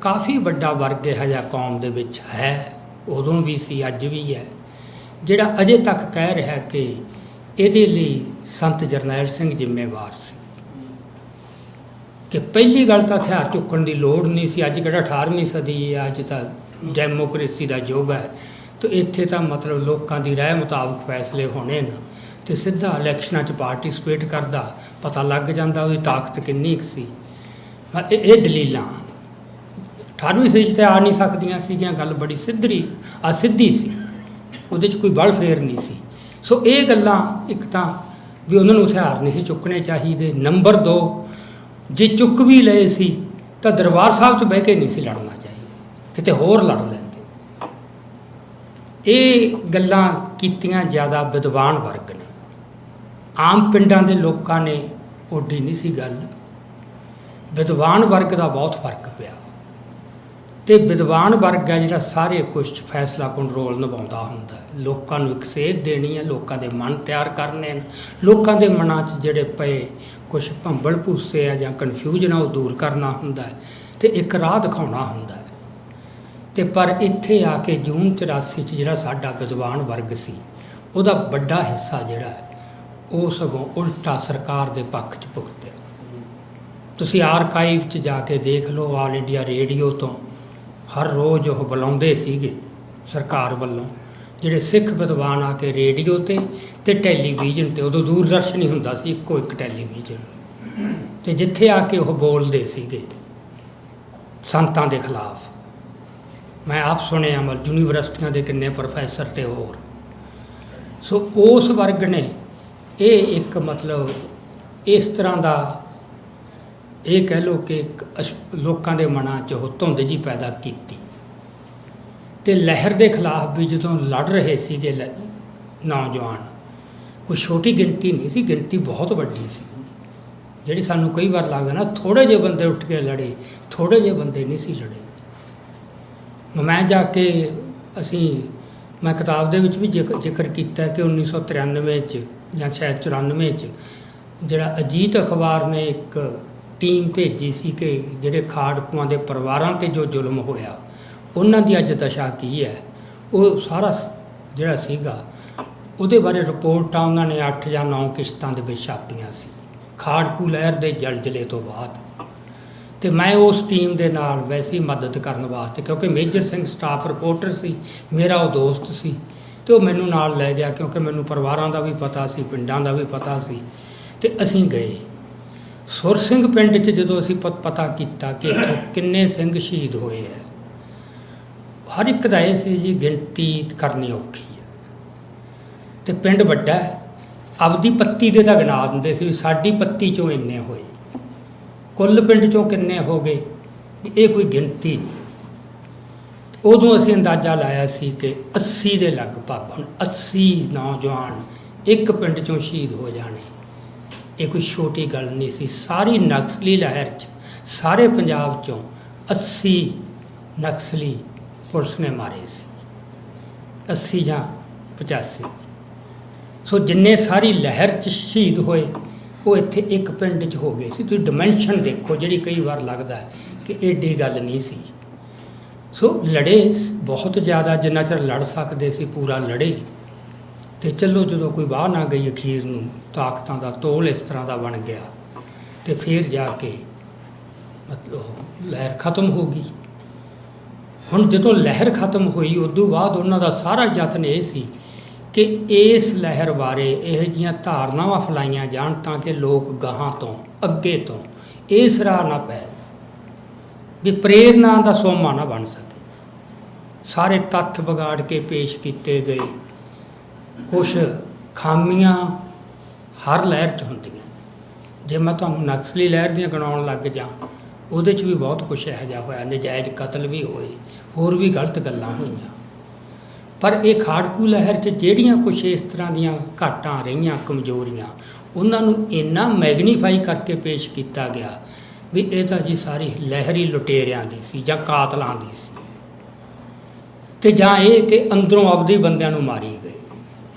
ਕਾਫੀ ਵੱਡਾ ਵਰਗ ਇਹੋ ਜਿਹਾ ਕੌਮ ਦੇ ਵਿੱਚ ਹੈ, ਉਦੋਂ ਵੀ ਸੀ ਅੱਜ ਵੀ ਹੈ, ਜਿਹੜਾ ਅਜੇ ਤੱਕ ਕਹਿ ਰਿਹਾ ਕਿ ਇਹਦੇ ਲਈ ਸੰਤ ਜਰਨੈਲ ਸਿੰਘ ਜ਼ਿੰਮੇਵਾਰ ਸੀ। ਕਿ ਪਹਿਲੀ ਗੱਲ ਤਾਂ ਹਥਿਆਰ ਚੁੱਕਣ ਦੀ ਲੋੜ ਨਹੀਂ ਸੀ। ਅੱਜ ਕਿਹੜਾ 18ਵੀਂ ਸਦੀ ਹੈ, ਅੱਜ ਤਾਂ ਡੈਮੋਕ੍ਰੇਸੀ ਦਾ ਯੁੱਗ ਹੈ। ਤੇ ਇੱਥੇ ਤਾਂ ਮਤਲਬ ਲੋਕਾਂ ਦੀ ਰਾਏ ਮੁਤਾਬਕ ਫੈਸਲੇ ਹੋਣੇ ਨੇ ਤੇ ਸਿੱਧਾ ਇਲੈਕਸ਼ਨਾਂ 'ਚ ਪਾਰਟੀਸਪੇਟ ਕਰਦਾ, ਪਤਾ ਲੱਗ ਜਾਂਦਾ ਉਹਦੀ ਤਾਕਤ ਕਿੰਨੀ ਕੁ ਸੀ। ਇਹ ਦਲੀਲਾਂ 18ਵੀਂ ਸਦੀ 'ਚ ਤਾਂ ਆ ਨਹੀਂ ਸਕਦੀਆਂ ਸੀਗੀਆਂ। ਗੱਲ ਬੜੀ ਸਿੱਧੀ ਸੀ, ਉਹਦੇ 'ਚ ਕੋਈ ਬਲ ਫੇਰ ਨਹੀਂ ਸੀ। ਸੋ ਇਹ ਗੱਲਾਂ, ਇੱਕ ਤਾਂ ਵੀ ਉਹਨਾਂ ਨੂੰ ਹਥਿਆਰ ਨਹੀਂ ਸੀ ਚੁੱਕਣੇ ਚਾਹੀਦੇ। ਨੰਬਰ 2, ਜੇ ਚੁੱਕ ਵੀ ਲਏ ਸੀ ਤਾਂ ਦਰਬਾਰ ਸਾਹਿਬ 'ਚ ਬਹਿ ਕੇ ਨਹੀਂ ਸੀ ਲੜਨਾ ਚਾਹੀਦਾ, ਕਿਤੇ ਹੋਰ ਲੜ ਲੈਂਦੇ। ਇਹ ਗੱਲਾਂ ਕੀਤੀਆਂ ਜ਼ਿਆਦਾ ਵਿਦਵਾਨ ਵਰਗ ਨੇ, ਆਮ ਪਿੰਡਾਂ ਦੇ ਲੋਕਾਂ ਨੇ ਓਡੀ ਨਹੀਂ ਸੀ ਗੱਲ। ਵਿਦਵਾਨ ਵਰਗ ਦਾ ਬਹੁਤ ਫਰਕ ਪਿਆ ਤੇ ਵਿਦਵਾਨ ਵਰਗ ਹੈ ਜਿਹੜਾ ਸਾਰੇ ਕੁਝ 'ਚ ਫੈਸਲਾਕੁਨ ਰੋਲ ਨਿਭਾਉਂਦਾ ਹੁੰਦਾ ਹੈ। ਲੋਕਾਂ ਨੂੰ ਇੱਕ ਸੇਧ ਦੇਣੀ ਹੈ, ਲੋਕਾਂ ਦੇ ਮਨ ਤਿਆਰ ਕਰਨੇ ਨੇ, ਲੋਕਾਂ ਦੇ ਮਨਾਂ 'ਚ ਜਿਹੜੇ ਪਏ ਕੁਛ ਭੰਬਲ ਭੂਸੇ ਆ ਜਾਂ ਕਨਫਿਊਜ਼ਨ ਆ ਉਹ ਦੂਰ ਕਰਨਾ ਹੁੰਦਾ ਹੈ ਤੇ ਇੱਕ ਰਾਹ ਦਿਖਾਉਣਾ ਹੁੰਦਾ ਹੈ। ਤੇ ਪਰ ਇੱਥੇ ਆ ਕੇ ਜੂਨ 84 'ਚ ਜਿਹੜਾ ਸਾਡਾ ਵਿਦਵਾਨ ਵਰਗ ਸੀ, ਉਹਦਾ ਵੱਡਾ ਹਿੱਸਾ ਜਿਹੜਾ ਹੈ ਉਹ ਸਗੋਂ ਉਲਟਾ ਸਰਕਾਰ ਦੇ ਪੱਖ 'ਚ ਭੁਗਤਿਆ। ਤੁਸੀਂ ਆਰਕਾਈਵ 'ਚ ਜਾ ਕੇ ਦੇਖ ਲਓ, ਆਲ ਇੰਡੀਆ ਰੇਡੀਓ ਤੋਂ ਹਰ ਰੋਜ਼ ਉਹ ਬੁਲਾਉਂਦੇ ਸੀਗੇ ਸਰਕਾਰ ਵੱਲੋਂ ਜਿਹੜੇ ਸਿੱਖ ਵਿਦਵਾਨ ਆ ਕੇ ਰੇਡੀਓ 'ਤੇ ਟੈਲੀਵਿਜ਼ਨ 'ਤੇ, ਉਦੋਂ ਦੂਰਦਰਸ਼ਨ ਹੀ ਹੁੰਦਾ ਸੀ, ਇੱਕੋ ਇੱਕ ਟੈਲੀਵਿਜ਼ਨ, ਅਤੇ ਜਿੱਥੇ ਆ ਕੇ ਉਹ ਬੋਲਦੇ ਸੀਗੇ ਸੰਤਾਂ ਦੇ ਖਿਲਾਫ। ਮੈਂ ਆਪ ਸੁਣਿਆ ਯੂਨੀਵਰਸਿਟੀਆਂ ਦੇ ਕਿੰਨੇ ਪ੍ਰੋਫੈਸਰ ਅਤੇ ਹੋਰ। ਸੋ ਉਸ ਵਰਗ ਨੇ ਇਹ ਇੱਕ ਮਤਲਬ ਇਸ ਤਰ੍ਹਾਂ ਦਾ, ਇਹ ਕਹਿ ਲਓ ਕਿ ਲੋਕਾਂ ਦੇ ਮਨਾਂ 'ਚ ਉਹ ਧੁੰਦ ਜੀ ਪੈਦਾ ਕੀਤੀ। ਅਤੇ ਲਹਿਰ ਦੇ ਖਿਲਾਫ ਵੀ ਜਦੋਂ ਲੜ ਰਹੇ ਸੀਗੇ ਨੌਜਵਾਨ, ਕੋਈ ਛੋਟੀ ਗਿਣਤੀ ਨਹੀਂ ਸੀ, ਗਿਣਤੀ ਬਹੁਤ ਵੱਡੀ ਸੀ। ਜਿਹੜੀ ਸਾਨੂੰ ਕਈ ਵਾਰ ਲੱਗਦਾ ਨਾ ਥੋੜ੍ਹੇ ਜਿਹੇ ਬੰਦੇ ਉੱਠ ਕੇ ਲੜੇ, ਥੋੜ੍ਹੇ ਜਿਹੇ ਬੰਦੇ ਨਹੀਂ ਸੀ ਲੜੇ। ਮੈਂ ਜਾ ਕੇ ਮੈਂ ਕਿਤਾਬ ਦੇ ਵਿੱਚ ਵੀ ਜ਼ਿਕਰ ਕੀਤਾ ਕਿ 1993 'ਚ ਜਾਂ ਸ਼ਾਇਦ 94 'ਚ ਜਿਹੜਾ ਅਜੀਤ ਅਖਬਾਰ ਨੇ ਇੱਕ ਟੀਮ ਭੇਜੀ ਸੀ ਕਿ ਜਿਹੜੇ ਖਾੜਕੂਆਂ ਦੇ ਪਰਿਵਾਰਾਂ 'ਤੇ ਜੋ ਜ਼ੁਲਮ ਹੋਇਆ ਉਹਨਾਂ ਦੀ ਅੱਜ ਦਸ਼ਾ ਕੀ ਹੈ, ਉਹ ਸਾਰਾ ਜਿਹੜਾ ਸੀਗਾ ਉਹਦੇ ਬਾਰੇ ਰਿਪੋਰਟਾਂ ਉਹਨਾਂ ਨੇ 8 ਜਾਂ 9 ਕਿਸ਼ਤਾਂ ਦੇ ਵਿੱਚ ਛਾਪੀਆਂ ਸੀ ਖਾੜਕੂ ਲਹਿਰ ਦੇ ਜਲਜਲੇ ਤੋਂ ਬਾਅਦ। ਅਤੇ ਮੈਂ ਉਸ ਟੀਮ ਦੇ ਨਾਲ ਵੈਸੇ ਹੀ ਮਦਦ ਕਰਨ ਵਾਸਤੇ, ਕਿਉਂਕਿ ਮੇਜਰ ਸਿੰਘ ਸਟਾਫ ਰਿਪੋਰਟਰ ਸੀ, ਮੇਰਾ ਉਹ ਦੋਸਤ ਸੀ, ਅਤੇ ਉਹ ਮੈਨੂੰ ਨਾਲ ਲੈ ਗਿਆ ਕਿਉਂਕਿ ਮੈਨੂੰ ਪਰਿਵਾਰਾਂ ਦਾ ਵੀ ਪਤਾ ਸੀ, ਪਿੰਡਾਂ ਦਾ ਵੀ ਪਤਾ ਸੀ। ਅਤੇ ਅਸੀਂ ਗਏ ਸੁਰ ਸਿੰਘ ਪਿੰਡ 'ਚ। ਜਦੋਂ ਅਸੀਂ ਪਤਾ ਕੀਤਾ ਕਿ ਇੱਥੋਂ ਕਿੰਨੇ ਸਿੰਘ ਸ਼ਹੀਦ ਹੋਏ ਹੈ, ਹਰ ਇੱਕ ਦਾ ਇਹ ਸੀ ਜੀ ਗਿਣਤੀ ਕਰਨੀ ਔਖੀ ਹੈ ਅਤੇ ਪਿੰਡ ਵੱਡਾ ਹੈ, ਆਪਦੀ ਪੱਤੀ ਦੇ ਤਾਂ ਗਿਣਾ ਦਿੰਦੇ ਸੀ ਵੀ ਸਾਡੀ ਪੱਤੀ 'ਚੋਂ ਇੰਨੇ ਹੋਏ, ਕੁੱਲ ਪਿੰਡ 'ਚੋਂ ਕਿੰਨੇ ਹੋ ਗਏ, ਇਹ ਕੋਈ ਗਿਣਤੀ ਨਹੀਂ। ਉਦੋਂ ਅਸੀਂ ਅੰਦਾਜ਼ਾ ਲਾਇਆ ਸੀ ਕਿ 80 ਦੇ ਲਗਭਗ, ਹੁਣ 80 ਨੌਜਵਾਨ ਇੱਕ ਪਿੰਡ 'ਚੋਂ ਸ਼ਹੀਦ ਹੋ ਜਾਣੇ, ਇਹ ਕੋਈ ਛੋਟੀ ਗੱਲ ਨਹੀਂ ਸੀ। ਸਾਰੀ ਨਕਸਲੀ ਲਹਿਰ 'ਚ ਸਾਰੇ ਪੰਜਾਬ 'ਚੋਂ 80 ਨਕਸਲੀ ਪੁਲਿਸ ਨੇ ਮਾਰੇ ਸੀ, 80 ਜਾਂ 85। ਸੋ ਜਿੰਨੇ ਸਾਰੀ ਲਹਿਰ 'ਚ ਸ਼ਹੀਦ ਹੋਏ ਉਹ ਇੱਥੇ ਇੱਕ ਪਿੰਡ 'ਚ ਹੋ ਗਏ ਸੀ। ਤੁਸੀਂ ਡਿਮੈਂਸ਼ਨ ਦੇਖੋ, ਜਿਹੜੀ ਕਈ ਵਾਰ ਲੱਗਦਾ ਕਿ ਏਡੀ ਗੱਲ ਨਹੀਂ ਸੀ। ਸੋ ਲੜੇ ਬਹੁਤ ਜ਼ਿਆਦਾ, ਜਿੰਨਾ ਚਿਰ ਲੜ ਸਕਦੇ ਸੀ ਪੂਰਾ ਲੜੇ। ਅਤੇ ਚਲੋ ਜਦੋਂ ਕੋਈ ਵਾਹ ਨਾ ਗਈ, ਅਖੀਰ ਨੂੰ ਤਾਕਤਾਂ ਦਾ ਤੋਲ ਇਸ ਤਰ੍ਹਾਂ ਦਾ ਬਣ ਗਿਆ ਅਤੇ ਫਿਰ ਜਾ ਕੇ ਮਤਲਬ ਲਹਿਰ ਖਤਮ ਹੋ ਗਈ। ਹੁਣ ਜਦੋਂ ਲਹਿਰ ਖਤਮ ਹੋਈ ਉਦੋਂ ਬਾਅਦ ਉਹਨਾਂ ਦਾ ਸਾਰਾ ਯਤਨ ਇਹ ਸੀ ਕਿ ਇਸ ਲਹਿਰ ਬਾਰੇ ਇਹੋ ਜਿਹੀਆਂ ਧਾਰਨਾਵਾਂ ਫੈਲਾਈਆਂ ਜਾਣ ਤਾਂ ਕਿ ਲੋਕ ਗਾਹਾਂ ਤੋਂ ਅੱਗੇ ਤੋਂ ਇਸ ਰਾਹ ਨਾ ਪੈ, ਵੀ ਪ੍ਰੇਰਨਾ ਦਾ ਸੋਮਾ ਨਾ ਬਣ ਸਕੇ। ਸਾਰੇ ਤੱਥ ਵਿਗਾੜ ਕੇ ਪੇਸ਼ ਕੀਤੇ ਗਏ। ਕੁਛ ਖਾਮੀਆਂ ਹਰ ਲਹਿਰ 'ਚ ਹੁੰਦੀਆਂ। ਜੇ ਮੈਂ ਤੁਹਾਨੂੰ ਨਕਸਲੀ ਲਹਿਰ ਦੀਆਂ ਗਿਣਾਉਣ ਲੱਗ ਜਾਂ, ਉਹਦੇ 'ਚ ਵੀ ਬਹੁਤ ਕੁਛ ਇਹੋ ਜਿਹਾ ਹੋਇਆ, ਨਜਾਇਜ਼ ਕਤਲ ਵੀ ਹੋਏ, ਹੋਰ ਵੀ ਗਲਤ ਗੱਲਾਂ ਹੋਈਆਂ। ਪਰ ਇਹ ਖਾੜਕੂ ਲਹਿਰ 'ਚ ਜਿਹੜੀਆਂ ਕੁਛ ਇਸ ਤਰ੍ਹਾਂ ਦੀਆਂ ਘਾਟਾਂ ਰਹੀਆਂ, ਕਮਜ਼ੋਰੀਆਂ, ਉਹਨਾਂ ਨੂੰ ਇੰਨਾ ਮੈਗਨੀਫਾਈ ਕਰਕੇ ਪੇਸ਼ ਕੀਤਾ ਗਿਆ ਵੀ ਇਹ ਤਾਂ ਜੀ ਸਾਰੀ ਲਹਿਰ ਹੀ ਲੁਟੇਰਿਆਂ ਦੀ ਸੀ ਜਾਂ ਕਾਤਲਾਂ ਦੀ ਸੀ, ਅਤੇ ਜਾਂ ਇਹ ਕਿ ਅੰਦਰੋਂ ਆਪਦੇ ਬੰਦਿਆਂ ਨੂੰ ਮਾਰੀ ਗਏ।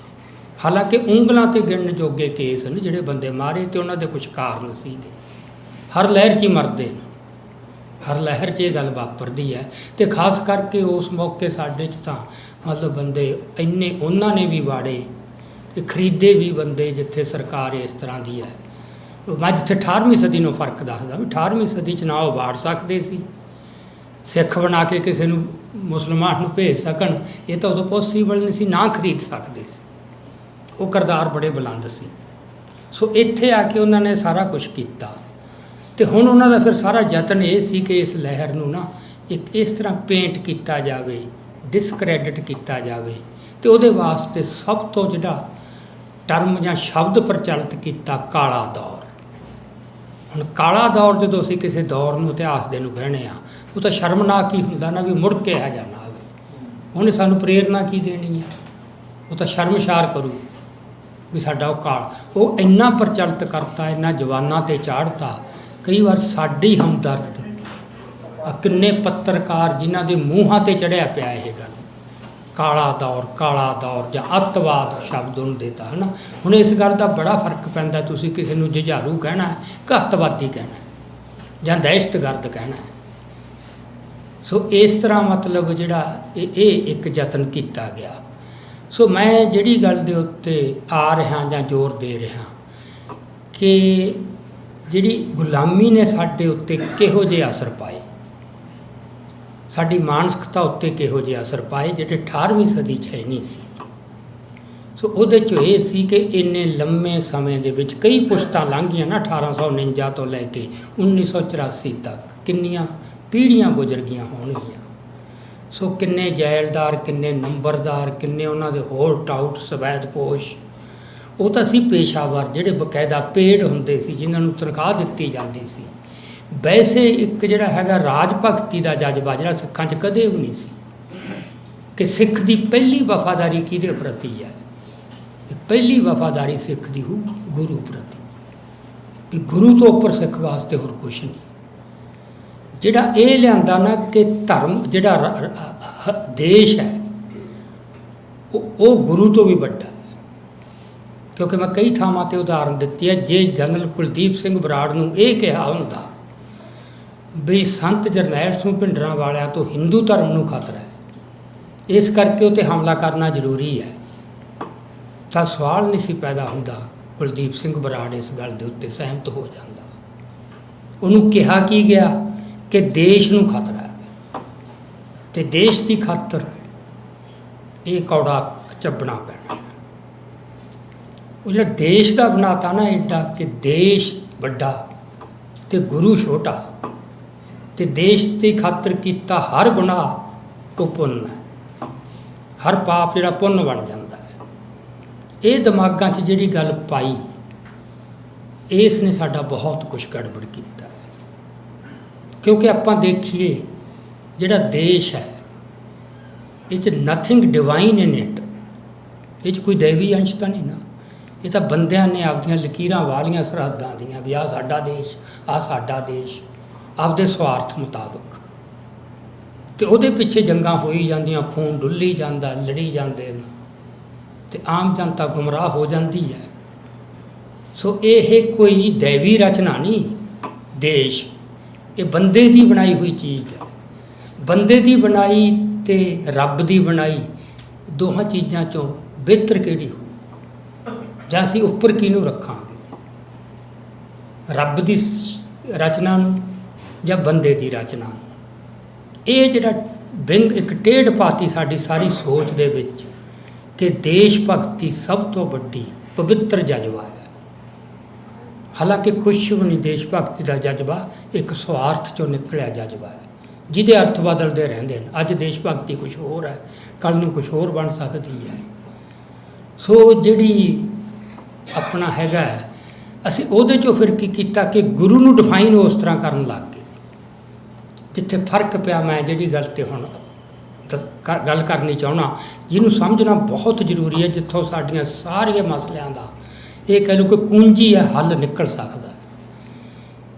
ਹਾਲਾਂਕਿ ਉਂਗਲਾਂ 'ਤੇ ਗਿਣਨ ਜੋਗੇ ਕੇਸ ਨੇ ਜਿਹੜੇ ਬੰਦੇ ਮਾਰੇ, ਅਤੇ ਉਹਨਾਂ ਦੇ ਕੁਛ ਕਾਰਨ ਸੀਗੇ। ਹਰ ਲਹਿਰ 'ਚ ਹੀ ਮਰਦੇ ਨੇ, ਹਰ ਲਹਿਰ 'ਚ ਇਹ ਗੱਲ ਵਾਪਰਦੀ ਹੈ। ਅਤੇ ਖਾਸ ਕਰਕੇ ਉਸ ਮੌਕੇ ਸਾਡੇ 'ਚ ਤਾਂ ਮਤਲਬ ਬੰਦੇ ਇੰਨੇ ਉਹਨਾਂ ਨੇ ਵੀ ਵਾੜੇ ਅਤੇ ਖਰੀਦੇ ਵੀ ਬੰਦੇ, ਜਿੱਥੇ ਸਰਕਾਰ ਇਸ ਤਰ੍ਹਾਂ ਦੀ ਹੈ। ਮੈਂ ਜਿੱਥੇ 18ਵੀਂ ਸਦੀ ਨੂੰ ਫਰਕ ਦੱਸਦਾ ਵੀ 18ਵੀਂ ਸਦੀ 'ਚ ਨਾ ਉਹ ਵਾੜ ਸਕਦੇ ਸੀ, ਸਿੱਖ ਬਣਾ ਕੇ ਕਿਸੇ ਨੂੰ ਮੁਸਲਮਾਨ ਨੂੰ ਭੇਜ ਸਕਣ, ਇਹ ਤਾਂ ਉਦੋਂ ਪੋਸੀਬਲ ਨਹੀਂ ਸੀ, ਨਾ ਖਰੀਦ ਸਕਦੇ ਸੀ। ਉਹ ਕਿਰਦਾਰ ਬੜੇ ਬੁਲੰਦ ਸੀ। ਸੋ ਇੱਥੇ ਆ ਕੇ ਉਹਨਾਂ ਨੇ ਸਾਰਾ ਕੁਝ ਕੀਤਾ ਅਤੇ ਹੁਣ ਉਹਨਾਂ ਦਾ ਫਿਰ ਸਾਰਾ ਯਤਨ ਇਹ ਸੀ ਕਿ ਇਸ ਲਹਿਰ ਨੂੰ ਨਾ ਇੱਕ ਇਸ ਤਰ੍ਹਾਂ ਪੇਂਟ ਕੀਤਾ ਜਾਵੇ, ਡਿਸਕ੍ਰੈਡਿਟ ਕੀਤਾ ਜਾਵੇ। ਅਤੇ ਉਹਦੇ ਵਾਸਤੇ ਸਭ ਤੋਂ ਜਿਹੜਾ ਟਰਮ ਜਾਂ ਸ਼ਬਦ ਪ੍ਰਚਲਿਤ ਕੀਤਾ, ਕਾਲਾ ਦੌਰ। ਹੁਣ ਕਾਲਾ ਦੌਰ ਜਦੋਂ ਅਸੀਂ ਕਿਸੇ ਦੌਰ ਨੂੰ ਇਤਿਹਾਸ ਦੇ ਨੂੰ ਕਹਿੰਦੇ ਹਾਂ, ਉਹ ਤਾਂ ਸ਼ਰਮਨਾਕ ਹੀ ਹੁੰਦਾ ਨਾ, ਵੀ ਮੁੜ ਕੇ ਇਹੋ ਜਿਹਾ ਨਾ ਆਵੇ। ਉਹਨੇ ਸਾਨੂੰ ਪ੍ਰੇਰਨਾ ਕੀ ਦੇਣੀ ਹੈ? ਉਹ ਤਾਂ ਸ਼ਰਮਸ਼ਾਰ ਕਰੂ ਵੀ ਸਾਡਾ ਉਹ ਕਾਲ, ਉਹ ਇੰਨਾ ਪ੍ਰਚਲਿਤ ਕਰਤਾ, ਇੰਨਾ ਜਵਾਨਾਂ 'ਤੇ ਚਾੜ੍ਹਤਾ। ਕਈ ਵਾਰ ਸਾਡੀ ਹਮਦਰਦ, ਕਿੰਨੇ ਪੱਤਰਕਾਰ ਜਿਨ੍ਹਾਂ ਦੇ ਮੂੰਹਾਂ 'ਤੇ ਚੜ੍ਹਿਆ ਪਿਆ ਇਹ ਗੱਲ, ਕਾਲਾ ਦੌਰ ਜਾਂ ਅੱਤਵਾਦ ਸ਼ਬਦ ਉਹਨੂੰ ਦੇਤਾ ਹੈ ਨਾ। ਹੁਣ ਇਸ ਗੱਲ ਦਾ ਬੜਾ ਫਰਕ ਪੈਂਦਾ, ਤੁਸੀਂ ਕਿਸੇ ਨੂੰ ਜੁਝਾਰੂ ਕਹਿਣਾ ਕਿ ਅੱਤਵਾਦੀ ਕਹਿਣਾ ਜਾਂ ਦਹਿਸ਼ਤਗਰਦ ਕਹਿਣਾ। ਸੋ ਇਸ ਤਰ੍ਹਾਂ ਮਤਲਬ ਜਿਹੜਾ ਇਹ ਇੱਕ ਯਤਨ ਕੀਤਾ ਗਿਆ। ਸੋ ਮੈਂ ਜਿਹੜੀ ਗੱਲ ਦੇ ਉੱਤੇ ਆ ਰਿਹਾ ਜਾਂ ਜ਼ੋਰ ਦੇ ਰਿਹਾ ਕਿ ਜਿਹੜੀ ਗੁਲਾਮੀ ਨੇ ਸਾਡੇ ਉੱਤੇ ਕਿਹੋ ਜਿਹੇ ਅਸਰ ਪਾਏ, ਸਾਡੀ ਮਾਨਸਿਕਤਾ ਉੱਤੇ ਕਿਹੋ ਜਿਹੇ ਅਸਰ ਪਾਏ, ਜਿਹੜੇ 18ਵੀਂ ਸਦੀ 'ਚ ਹੈ ਨਹੀਂ ਸੀ। ਸੋ ਉਹਦੇ 'ਚੋਂ ਇਹ ਸੀ ਕਿ ਇੰਨੇ ਲੰਮੇ ਸਮੇਂ ਦੇ ਵਿੱਚ ਕਈ ਪੁਸ਼ਤਾਂ ਲੰਘ ਗਈਆਂ ਨਾ, 1849 ਤੋਂ ਲੈ ਕੇ 1984 ਤੱਕ ਕਿੰਨੀਆਂ ਪੀੜ੍ਹੀਆਂ ਗੁਜ਼ਰ ਗਈਆਂ ਹੋਣਗੀਆਂ। ਸੋ ਕਿੰਨੇ ਜੈਲਦਾਰ, ਕਿੰਨੇ ਨੰਬਰਦਾਰ, ਕਿੰਨੇ ਉਹਨਾਂ ਦੇ ਹੋਰ ਟਾਊਟ, ਸਵੈਦਪੋਸ਼, ਉਹ ਤਾਂ ਸੀ ਪੇਸ਼ਾਵਰ ਜਿਹੜੇ ਬਕਾਇਦਾ ਪੇਡ ਹੁੰਦੇ ਸੀ, ਜਿਨ੍ਹਾਂ ਨੂੰ ਤਨਖਾਹ ਦਿੱਤੀ ਜਾਂਦੀ ਸੀ। ਵੈਸੇ ਇੱਕ ਜਿਹੜਾ ਹੈਗਾ ਰਾਜ ਭਗਤੀ ਦਾ ਜਜ਼ਬਾ ਜਿਹੜਾ ਸਿੱਖਾਂ 'ਚ ਕਦੇ ਵੀ ਨਹੀਂ ਸੀ, ਕਿ ਸਿੱਖ ਦੀ ਪਹਿਲੀ ਵਫਾਦਾਰੀ ਕਿਹਦੇ ਪ੍ਰਤੀ ਹੈ? ਪਹਿਲੀ ਵਫਾਦਾਰੀ ਸਿੱਖ ਦੀ ਹੋ ਗੁਰੂ ਪ੍ਰਤੀ, ਕਿ ਗੁਰੂ ਤੋਂ ਉੱਪਰ ਸਿੱਖ ਵਾਸਤੇ ਹੋਰ ਕੁਛ ਨਹੀਂ। ਜਿਹੜਾ ਇਹ ਲਿਆਂਦਾ ਨਾ ਕਿ ਧਰਮ ਜਿਹੜਾ ਦੇਸ਼ ਹੈ ਉਹ ਗੁਰੂ ਤੋਂ ਵੀ ਵੱਡਾ ਹੈ। ਕਿਉਂਕਿ ਮੈਂ ਕਈ ਥਾਵਾਂ 'ਤੇ ਉਦਾਹਰਨ ਦਿੱਤੀ ਹੈ, ਜੇ ਜਨਰਲ ਕੁਲਦੀਪ ਸਿੰਘ ਬਰਾੜ ਨੂੰ ਇਹ ਕਿਹਾ ਹੁੰਦਾ ਵੀ ਸੰਤ ਜਰਨੈਲ ਸਿੰਘ ਭਿੰਡਰਾਂ ਵਾਲਿਆਂ ਤੋਂ ਹਿੰਦੂ ਧਰਮ ਨੂੰ ਖਤਰਾ ਹੈ, ਇਸ ਕਰਕੇ ਉਹ 'ਤੇ ਹਮਲਾ ਕਰਨਾ ਜ਼ਰੂਰੀ ਹੈ, ਤਾਂ ਸਵਾਲ ਨਹੀਂ ਸੀ ਪੈਦਾ ਹੁੰਦਾ। ਕੁਲਦੀਪ ਸਿੰਘ ਬਰਾੜ ਇਸ ਗੱਲ ਦੇ ਉੱਤੇ ਸਹਿਮਤ ਹੋ ਜਾਂਦਾ। ਉਹਨੂੰ ਕਿਹਾ ਕੀ ਗਿਆ ਕਿ ਦੇਸ਼ ਨੂੰ ਖਤਰਾ ਹੈ, ਅਤੇ ਦੇਸ਼ ਦੀ ਖਾਤਰ ਇਹ ਕੌੜਾ ਚੱਬਣਾ ਪੈਣਾ। ਉਹ ਜਿਹੜਾ ਦੇਸ਼ ਦਾ ਬਣਾਤਾ ਨਾ ਐਡਾ, ਕਿ ਦੇਸ਼ ਵੱਡਾ ਅਤੇ ਗੁਰੂ ਛੋਟਾ, ਅਤੇ ਦੇਸ਼ ਦੀ ਖਾਤਰ ਕੀਤਾ ਹਰ ਗੁਨਾਹ ਉਹ ਪੁੰਨ ਹੈ, ਹਰ ਪਾਪ ਜਿਹੜਾ ਪੁੰਨ ਬਣ ਜਾਂਦਾ ਹੈ। ਇਹ ਦਿਮਾਗਾਂ 'ਚ ਜਿਹੜੀ ਗੱਲ ਪਾਈ, ਇਸ ਨੇ ਸਾਡਾ ਬਹੁਤ ਕੁਛ ਗੜਬੜ ਕੀਤਾ ਹੈ। ਕਿਉਂਕਿ ਆਪਾਂ ਦੇਖੀਏ ਜਿਹੜਾ ਦੇਸ਼ ਹੈ, ਇਹ 'ਚ ਨਥਿੰਗ ਡਿਵਾਈਨ ਇਨ ਇਟ, ਇਹ 'ਚ ਕੋਈ ਦੈਵੀ ਅੰਸ਼ ਤਾਂ ਨਹੀਂ ਨਾ। ਇਹ ਤਾਂ ਬੰਦਿਆਂ ਨੇ ਆਪਦੀਆਂ ਲਕੀਰਾਂ ਵਾਲੀਆਂ ਸਰਹੱਦਾਂ ਦੀਆਂ ਵੀ ਆਹ ਸਾਡਾ ਦੇਸ਼, ਆਹ ਸਾਡਾ ਦੇਸ਼, ਆਪਦੇ ਸਵਾਰਥ ਮੁਤਾਬਕ, ਅਤੇ ਉਹਦੇ ਪਿੱਛੇ ਜੰਗਾਂ ਹੋਈ ਜਾਂਦੀਆਂ, ਖੂਨ ਡੁੱਲੀ ਜਾਂਦਾ, ਲੜੀ ਜਾਂਦੇ ਨੇ, ਅਤੇ ਆਮ ਜਨਤਾ ਗੁੰਮਰਾਹ ਹੋ ਜਾਂਦੀ ਹੈ। ਸੋ ਇਹ ਕੋਈ ਦੈਵੀ ਰਚਨਾ ਨਹੀਂ ਦੇਸ਼, ਇਹ ਬੰਦੇ ਦੀ ਬਣਾਈ ਹੋਈ ਚੀਜ਼ ਹੈ। ਬੰਦੇ ਦੀ ਬਣਾਈ ਅਤੇ ਰੱਬ ਦੀ ਬਣਾਈ, ਦੋਹਾਂ ਚੀਜ਼ਾਂ 'ਚੋਂ ਬਿਹਤਰ ਕਿਹੜੀ ਹੋ? ਜਾਂ ਅਸੀਂ ਉੱਪਰ ਕਿਹਨੂੰ ਰੱਖਾਂਗੇ, ਰੱਬ ਦੀ ਰਚਨਾ ਨੂੰ ਜਾਂ ਬੰਦੇ ਦੀ ਰਚਨਾ ਨੂੰ? ਇਹ ਜਿਹੜਾ ਵਿੰਗ ਇੱਕ ਟੇਢ ਪਾਤੀ ਸਾਡੀ ਸਾਰੀ ਸੋਚ ਦੇ ਵਿੱਚ, ਕਿ ਦੇਸ਼ ਭਗਤੀ ਸਭ ਤੋਂ ਵੱਡੀ ਪਵਿੱਤਰ ਜਜ਼ਬਾ ਹੈ। ਹਾਲਾਂਕਿ ਕੁਛ ਵੀ ਨਹੀਂ, ਦੇਸ਼ ਭਗਤੀ ਦਾ ਜਜ਼ਬਾ ਇੱਕ ਸਵਾਰਥ 'ਚੋਂ ਨਿਕਲਿਆ ਜਜ਼ਬਾ ਹੈ, ਜਿਹਦੇ ਅਰਥ ਬਦਲਦੇ ਰਹਿੰਦੇ ਨੇ। ਅੱਜ ਦੇਸ਼ ਭਗਤੀ ਕੁਛ ਹੋਰ ਹੈ, ਕੱਲ੍ਹ ਨੂੰ ਕੁਛ ਹੋਰ ਬਣ ਸਕਦੀ ਹੈ। ਸੋ ਜਿਹੜੀ ਆਪਣਾ ਹੈਗਾ, ਅਸੀਂ ਉਹਦੇ 'ਚੋਂ ਫਿਰ ਕੀ ਕੀਤਾ ਕਿ ਗੁਰੂ ਨੂੰ ਡਿਫਾਈਨ ਉਸ ਤਰ੍ਹਾਂ ਕਰਨ ਲੱਗ ਗਏ। ਜਿੱਥੇ ਫਰਕ ਪਿਆ, ਮੈਂ ਜਿਹੜੀ ਗੱਲ 'ਤੇ ਹੁਣ ਗੱਲ ਕਰਨੀ ਚਾਹੁੰਦਾ, ਜਿਹਨੂੰ ਸਮਝਣਾ ਬਹੁਤ ਜ਼ਰੂਰੀ ਹੈ, ਜਿੱਥੋਂ ਸਾਡੀਆਂ ਸਾਰੀਆਂ ਮਸਲਿਆਂ ਦਾ ਇਹ ਕਹਿ ਲਓ ਕਿ ਕੁੰਜੀ ਹੈ, ਹੱਲ ਨਿਕਲ ਸਕਦਾ,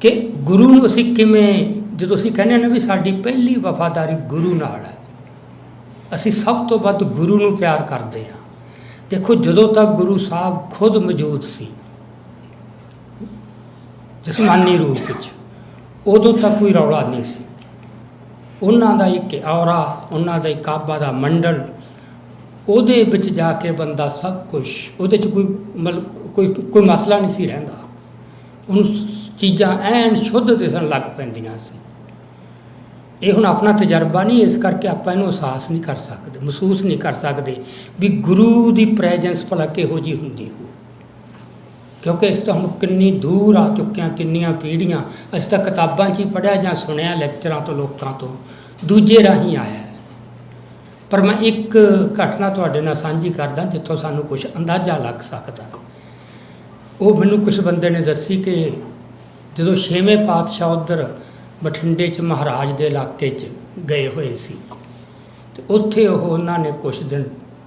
ਕਿ ਗੁਰੂ ਨੂੰ ਅਸੀਂ ਕਿਵੇਂ, ਜਦੋਂ ਅਸੀਂ ਕਹਿੰਦੇ ਹਾਂ ਨਾ ਵੀ ਸਾਡੀ ਪਹਿਲੀ ਵਫਾਦਾਰੀ ਗੁਰੂ ਨਾਲ ਹੈ, ਅਸੀਂ ਸਭ ਤੋਂ ਵੱਧ ਗੁਰੂ ਨੂੰ ਪਿਆਰ ਕਰਦੇ ਹਾਂ। ਦੇਖੋ, ਜਦੋਂ ਤੱਕ ਗੁਰੂ ਸਾਹਿਬ ਖੁਦ ਮੌਜੂਦ ਸੀ ਜਿਸਮਾਨੀ ਰੂਪ ਵਿੱਚ, ਉਦੋਂ ਤੱਕ ਕੋਈ ਰੌਲਾ ਨਹੀਂ ਸੀ। ਉਹਨਾਂ ਦਾ ਇੱਕ ਔਰਾ, ਉਹਨਾਂ ਦਾ ਇੱਕ ਆਬਾ ਦਾ ਮੰਡਲ, ਉਹਦੇ ਵਿੱਚ ਜਾ ਕੇ ਬੰਦਾ ਸਭ ਕੁਛ, ਉਹਦੇ 'ਚ ਕੋਈ ਮਤਲਬ ਕੋਈ ਮਸਲਾ ਨਹੀਂ ਸੀ ਰਹਿੰਦਾ। ਉਹਨੂੰ ਚੀਜ਼ਾਂ ਐਨ ਸ਼ੁੱਧ ਦਿਸਣ ਲੱਗ ਪੈਂਦੀਆਂ ਸੀ। ਇਹ ਹੁਣ ਆਪਣਾ ਤਜਰਬਾ ਨਹੀਂ, ਇਸ ਕਰਕੇ ਆਪਾਂ ਇਹਨੂੰ ਅਹਿਸਾਸ ਨਹੀਂ ਕਰ ਸਕਦੇ, ਮਹਿਸੂਸ ਨਹੀਂ ਕਰ ਸਕਦੇ ਵੀ ਗੁਰੂ ਦੀ ਪ੍ਰੈਜੈਂਸ ਭਲਾ ਕਿਹੋ ਜਿਹੀ ਹੁੰਦੀ ਹੋ, ਕਿਉਂਕਿ ਇਸ ਤੋਂ ਹੁਣ ਕਿੰਨੀ ਦੂਰ ਆ ਚੁੱਕਿਆ, ਕਿੰਨੀਆਂ ਪੀੜ੍ਹੀਆਂ। ਅਸੀਂ ਤਾਂ ਕਿਤਾਬਾਂ 'ਚ ਹੀ ਪੜ੍ਹਿਆ ਜਾਂ ਸੁਣਿਆ, ਲੈਕਚਰਾਂ ਤੋਂ, ਲੋਕਾਂ ਤੋਂ, ਦੂਜੇ ਰਾਹੀਂ ਆਇਆ। ਪਰ ਮੈਂ ਇੱਕ ਘਟਨਾ ਤੁਹਾਡੇ ਨਾਲ ਸਾਂਝੀ ਕਰਦਾ ਜਿੱਥੋਂ ਸਾਨੂੰ ਕੁਝ ਅੰਦਾਜ਼ਾ ਲੱਗ ਸਕਦਾ। ਉਹ ਮੈਨੂੰ ਕੁਝ ਬੰਦੇ ਨੇ ਦੱਸੀ ਕਿ ਜਦੋਂ 6ਵੇਂ ਪਾਤਸ਼ਾਹ ਉੱਧਰ ਬਠਿੰਡੇ 'ਚ ਮਹਾਰਾਜ ਦੇ ਇਲਾਕੇ 'ਚ ਗਏ ਹੋਏ ਸੀ, ਅਤੇ ਉੱਥੇ ਉਹਨਾਂ ਨੇ ਕੁਛ ਦਿਨ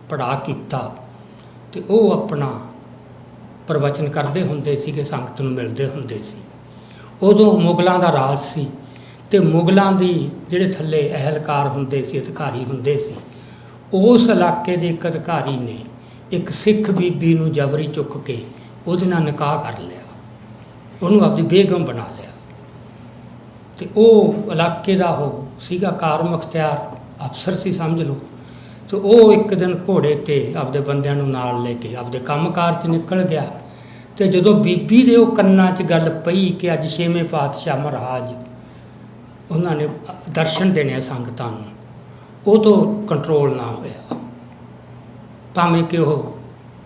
ਪੜ੍ਹਾਅ ਕੀਤਾ, ਅਤੇ ਉਹ ਆਪਣਾ ਪ੍ਰਵਚਨ ਕਰਦੇ ਹੁੰਦੇ ਸੀ ਕਿ ਸੰਗਤ ਨੂੰ ਮਿਲਦੇ ਹੁੰਦੇ ਸੀ। ਉਦੋਂ ਮੁਗਲਾਂ ਦਾ ਰਾਜ ਸੀ, ਅਤੇ ਮੁਗਲਾਂ ਦੀ ਜਿਹੜੇ ਥੱਲੇ ਅਹਿਲਕਾਰ ਹੁੰਦੇ ਸੀ, ਅਧਿਕਾਰੀ ਹੁੰਦੇ ਸੀ, ਉਸ ਇਲਾਕੇ ਦੇ ਇੱਕ ਅਧਿਕਾਰੀ ਨੇ ਇੱਕ ਸਿੱਖ ਬੀਬੀ ਨੂੰ ਜਬਰੀ ਚੁੱਕ ਕੇ ਉਹਦੇ ਨਾਲ ਨਿਕਾਹ ਕਰ ਲਿਆ, ਉਹਨੂੰ ਆਪਦੀ ਬੇਗਮ ਬਣਾ ਲਿਆ। ਅਤੇ ਉਹ ਇਲਾਕੇ ਦਾ ਉਹ ਸੀਗਾ ਕਾਰ ਮੁਖਤਿਆਰ ਅਫਸਰ ਸੀ ਸਮਝ ਲਓ। ਅਤੇ ਉਹ ਇੱਕ ਦਿਨ ਘੋੜੇ 'ਤੇ ਆਪਦੇ ਬੰਦਿਆਂ ਨੂੰ ਨਾਲ ਲੈ ਕੇ ਆਪਦੇ ਕੰਮਕਾਰ 'ਚ ਨਿਕਲ ਗਿਆ। ਅਤੇ ਜਦੋਂ ਬੀਬੀ ਦੇ ਉਹ ਕੰਨਾਂ 'ਚ ਗੱਲ ਪਈ ਕਿ ਅੱਜ 6ਵੇਂ ਪਾਤਸ਼ਾਹ ਮਹਾਰਾਜ ਉਹਨਾਂ ਨੇ ਦਰਸ਼ਨ ਦੇਣੇ ਆ ਸੰਗਤਾਂ ਨੂੰ, ਉਹ ਤੋਂ ਕੰਟਰੋਲ ਨਾ ਹੋਇਆ, ਭਾਵੇਂ ਕਿ ਉਹ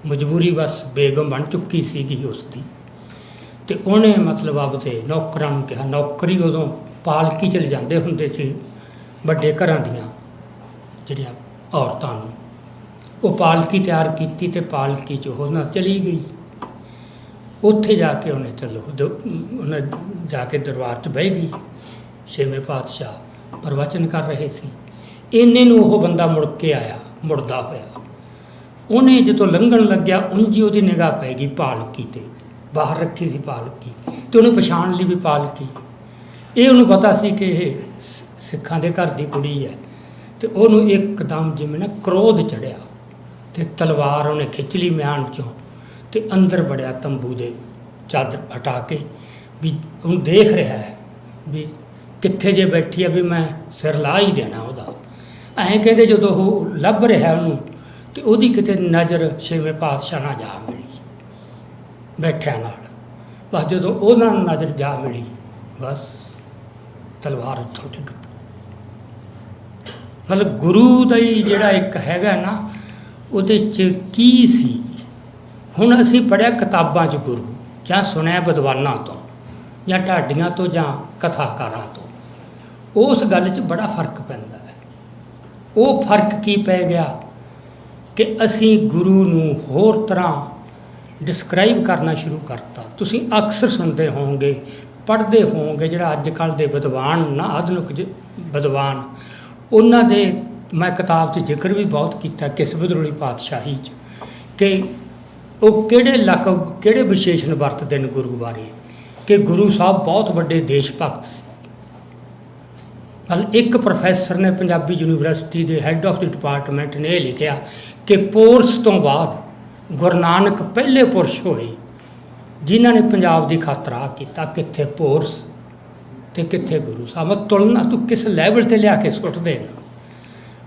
ਮਜਬੂਰੀ ਬਸ ਬੇਗਮ ਬਣ ਚੁੱਕੀ ਸੀਗੀ ਉਸਦੀ। ਅਤੇ ਉਹਨੇ ਮਤਲਬ ਆਪਦੇ ਨੌਕਰਾਂ ਨੂੰ ਕਿਹਾ, ਨੌਕਰੀ ਉਦੋਂ ਪਾਲਕੀ 'ਚ ਲਿਜਾਂਦੇ ਹੁੰਦੇ ਸੀ ਵੱਡੇ ਘਰਾਂ ਦੀਆਂ ਜਿਹੜੀਆਂ ਔਰਤਾਂ ਨੂੰ, ਉਹ ਪਾਲਕੀ ਤਿਆਰ ਕੀਤੀ ਅਤੇ ਪਾਲਕੀ 'ਚ ਉਹ ਨਾਲ ਚਲੀ ਗਈ। ਉੱਥੇ ਜਾ ਕੇ ਉਹਨੇ ਜਾ ਕੇ ਦਰਬਾਰ 'ਚ ਬਹਿ ਗਈ। 6ਵੇਂ ਪਾਤਸ਼ਾਹ ਪ੍ਰਵਚਨ ਕਰ ਰਹੇ ਸੀ। ਇੰਨੇ ਨੂੰ ਉਹ ਬੰਦਾ ਮੁੜ ਕੇ ਆਇਆ, ਮੁੜਦਾ ਹੋਇਆ। ਉਹਨੇ ਜਦੋਂ ਲੰਘਣ ਲੱਗਿਆ, ਉਂਝ ਹੀ ਉਹਦੀ ਨਿਗਾਹ ਪੈ ਗਈ ਪਾਲਕੀ 'ਤੇ, ਬਾਹਰ ਰੱਖੀ ਸੀ ਪਾਲਕੀ, ਅਤੇ ਉਹਨੇ ਪਛਾਣ ਲਈ ਵੀ ਪਾਲਕੀ। ਇਹ ਉਹਨੂੰ ਪਤਾ ਸੀ ਕਿ ਇਹ ਸਿੱਖਾਂ ਦੇ ਘਰ ਦੀ ਕੁੜੀ ਹੈ। ਅਤੇ ਉਹਨੂੰ ਇੱਕਦਮ ਜਿਵੇਂ ਨਾ ਕ੍ਰੋਧ ਚੜ੍ਹਿਆ, ਅਤੇ ਤਲਵਾਰ ਉਹਨੇ ਖਿੱਚ ਲਈ ਮਿਆਨ 'ਚੋਂ, ਅਤੇ ਅੰਦਰ ਵੜਿਆ ਤੰਬੂ ਦੇ, ਚਾਦਰ ਹਟਾ ਕੇ, ਵੀ ਉਹਨੂੰ ਦੇਖ ਰਿਹਾ ਹੈ ਵੀ ਕਿੱਥੇ ਜੇ ਬੈਠੀ ਹੈ, ਵੀ ਮੈਂ ਸਿਰ ਲਾ ਹੀ ਦੇਣਾ ਉਹਦਾ। ਐਂ ਕਹਿੰਦੇ ਜਦੋਂ ਉਹ ਲੱਭ ਰਿਹਾ ਉਹਨੂੰ, ਅਤੇ ਉਹਦੀ ਕਿਤੇ ਨਜ਼ਰ 6ਵੇਂ ਪਾਤਸ਼ਾਹ ਨਾਲ ਜਾ ਮਿਲੀ ਬੈਠਿਆਂ ਨਾਲ। ਬਸ ਜਦੋਂ ਉਹਨਾਂ ਨੂੰ ਨਜ਼ਰ ਜਾ ਮਿਲੀ, ਬਸ ਤਲਵਾਰ ਉੱਥੋਂ ਡਿੱਗ ਪਈ। ਮਤਲਬ ਗੁਰੂ ਦਾ ਹੀ ਜਿਹੜਾ ਇੱਕ ਹੈਗਾ ਨਾ, ਉਹਦੇ 'ਚ ਕੀ ਸੀ। ਹੁਣ ਅਸੀਂ ਪੜ੍ਹਿਆ ਕਿਤਾਬਾਂ 'ਚ ਗੁਰੂ, ਜਾਂ ਸੁਣਿਆ ਵਿਦਵਾਨਾਂ ਤੋਂ, ਜਾਂ ਢਾਡੀਆਂ ਤੋਂ, ਜਾਂ ਕਥਾਕਾਰਾਂ ਤੋਂ, ਉਸ ਗੱਲ 'ਚ ਬੜਾ ਫਰਕ ਪੈਂਦਾ ਹੈ। ਉਹ ਫਰਕ ਕੀ ਪੈ ਗਿਆ ਕਿ ਅਸੀਂ ਗੁਰੂ ਨੂੰ ਹੋਰ ਤਰ੍ਹਾਂ ਡਿਸਕ੍ਰਾਈਬ ਕਰਨਾ ਸ਼ੁਰੂ ਕਰਤਾ। ਤੁਸੀਂ ਅਕਸਰ ਸੁਣਦੇ ਹੋਵੋਗੇ, ਪੜ੍ਹਦੇ ਹੋਵੋਗੇ, ਜਿਹੜਾ ਅੱਜ ਕੱਲ੍ਹ ਦੇ ਵਿਦਵਾਨ ਨਾ, ਆਧੁਨਿਕ ਵਿਦਵਾਨ, ਉਹਨਾਂ ਦੇ ਮੈਂ ਕਿਤਾਬ 'ਚ ਜ਼ਿਕਰ ਵੀ ਬਹੁਤ ਕੀਤਾ ਕਿਸ ਵਿਦਰੋਲੀ ਪਾਤਸ਼ਾਹੀ 'ਚ, ਕਿ ਉਹ ਕਿਹੜੇ ਲਕਬ, ਕਿਹੜੇ ਵਿਸ਼ੇਸ਼ਣ ਵਰਤਦੇ ਨੇ ਗੁਰੂ ਬਾਰੇ, ਕਿ ਗੁਰੂ ਸਾਹਿਬ ਬਹੁਤ ਵੱਡੇ ਦੇਸ਼ ਭਗਤ ਸੀ। ਮਤਲਬ ਇੱਕ ਪ੍ਰੋਫੈਸਰ ਨੇ ਪੰਜਾਬੀ ਯੂਨੀਵਰਸਿਟੀ ਦੇ ਹੈੱਡ ਆਫ ਦੀ ਡਿਪਾਰਟਮੈਂਟ ਨੇ ਇਹ ਲਿਖਿਆ ਕਿ ਪੋਰਸ ਤੋਂ ਬਾਅਦ ਗੁਰੂ ਨਾਨਕ ਪਹਿਲੇ ਪੁਰਸ਼ ਹੋਏ ਜਿਨ੍ਹਾਂ ਨੇ ਪੰਜਾਬ ਦੀ ਖਾਤਰ ਆ ਕੀਤਾ। ਕਿੱਥੇ ਪੋਰਸ ਅਤੇ ਕਿੱਥੇ ਗੁਰੂ ਸਾਹਿਬ। ਮੈਂ ਤੁਲਨਾ ਤੂੰ ਕਿਸ ਲੈਵਲ 'ਤੇ ਲਿਆ ਕੇ ਸੁੱਟਦੇ ਨੇ।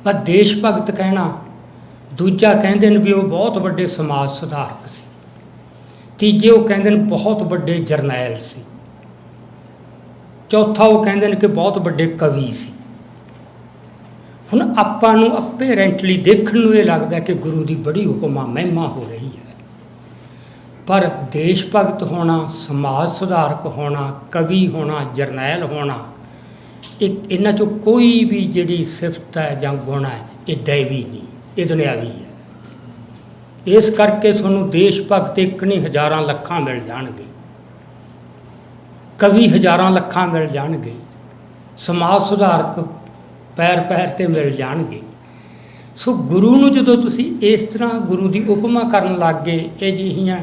ਮੈਂ ਦੇਸ਼ ਭਗਤ ਕਹਿਣਾ, ਦੂਜਾ ਕਹਿੰਦੇ ਨੇ ਵੀ ਉਹ ਬਹੁਤ ਵੱਡੇ ਸਮਾਜ ਸੁਧਾਰਕ ਸੀ, ਤੀਜੇ ਉਹ ਕਹਿੰਦੇ ਨੇ ਬਹੁਤ ਵੱਡੇ ਜਰਨੈਲ ਸੀ, ਚੌਥਾ ਉਹ ਕਹਿੰਦੇ ਨੇ ਕਿ ਬਹੁਤ ਵੱਡੇ ਕਵੀ ਸੀ। ਹੁਣ ਆਪਾਂ ਨੂੰ ਅਪੇਰੈਂਟਲੀ ਦੇਖਣ ਨੂੰ ਇਹ ਲੱਗਦਾ ਕਿ ਗੁਰੂ ਦੀ ਬੜੀ ਉਪਮਾ ਮਹਿਮਾ ਹੋ ਰਹੀ ਹੈ, ਪਰ ਦੇਸ਼ ਭਗਤ ਹੋਣਾ, ਸਮਾਜ ਸੁਧਾਰਕ ਹੋਣਾ, ਕਵੀ ਹੋਣਾ, ਜਰਨੈਲ ਹੋਣਾ, ਇਹਨਾਂ 'ਚੋਂ ਕੋਈ ਵੀ ਜਿਹੜੀ ਸਿਫਤ ਹੈ ਜਾਂ ਗੁਣ ਹੈ, ਇਹ ਦੈਵੀ ਨਹੀਂ, ਇਹ ਦੁਨਿਆਵੀ ਹੈ। ਇਸ ਕਰਕੇ ਤੁਹਾਨੂੰ ਦੇਸ਼ ਭਗਤ ਇੱਕ ਨਹੀਂ, ਹਜ਼ਾਰਾਂ ਲੱਖਾਂ ਮਿਲ ਜਾਣਗੇ, ਕਵੀ ਹਜ਼ਾਰਾਂ ਲੱਖਾਂ ਮਿਲ ਜਾਣਗੇ, ਸਮਾਜ ਸੁਧਾਰਕ ਪੈਰ ਪੈਰ 'ਤੇ ਮਿਲ ਜਾਣਗੇ। ਸੋ ਗੁਰੂ ਨੂੰ ਜਦੋਂ ਤੁਸੀਂ ਇਸ ਤਰ੍ਹਾਂ ਗੁਰੂ ਦੀ ਉਪਮਾ ਕਰਨ ਲੱਗ ਗਏ ਇਹ ਜਿਹੀਆਂ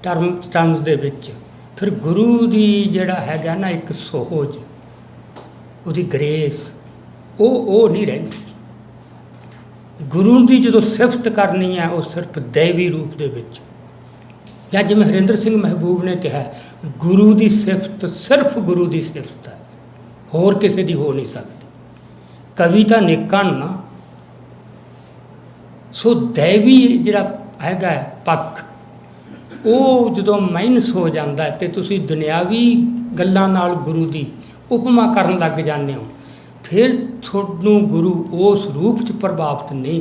ਟਰਮਸ ਦੇ ਵਿੱਚ, ਫਿਰ ਗੁਰੂ ਦੀ ਜਿਹੜਾ ਹੈਗਾ ਨਾ ਇੱਕ ਸੋਹਜ, ਉਹਦੀ ਗ੍ਰੇਸ, ਉਹ ਨਹੀਂ ਰਹਿੰਦੀ। ਗੁਰੂ ਦੀ ਜਦੋਂ ਸਿਫਤ ਕਰਨੀ ਹੈ ਉਹ ਸਿਰਫ ਦੈਵੀ ਰੂਪ ਦੇ ਵਿੱਚ, ਜਾਂ ਜਿਵੇਂ ਹਰਿੰਦਰ ਸਿੰਘ ਮਹਿਬੂਬ ਨੇ ਕਿਹਾ, ਗੁਰੂ ਦੀ ਸਿਫਤ ਸਿਰਫ ਗੁਰੂ ਦੀ ਸਿਫਤ ਹੈ, ਹੋਰ ਕਿਸੇ ਦੀ ਹੋ ਨਹੀਂ ਸਕਦੀ। ਕਵੀ ਤਾਂ ਨੇਕਾਂ ਨੂੰ ਨਾ। ਸੋ ਦੈਵੀ ਜਿਹੜਾ ਹੈਗਾ ਪੱਖ, ਉਹ ਜਦੋਂ ਮਾਈਨਸ ਹੋ ਜਾਂਦਾ ਹੈ ਤੇ ਤੁਸੀਂ ਦੁਨਿਆਵੀ ਗੱਲਾਂ ਨਾਲ ਗੁਰੂ ਦੀ ਉਪਮਾ ਕਰਨ ਲੱਗ ਜਾਂਦੇ ਹੋ, ਫਿਰ ਤੁਹਾਨੂੰ ਗੁਰੂ ਉਸ ਰੂਪ 'ਚ ਪ੍ਰਭਾਵਿਤ ਨਹੀਂ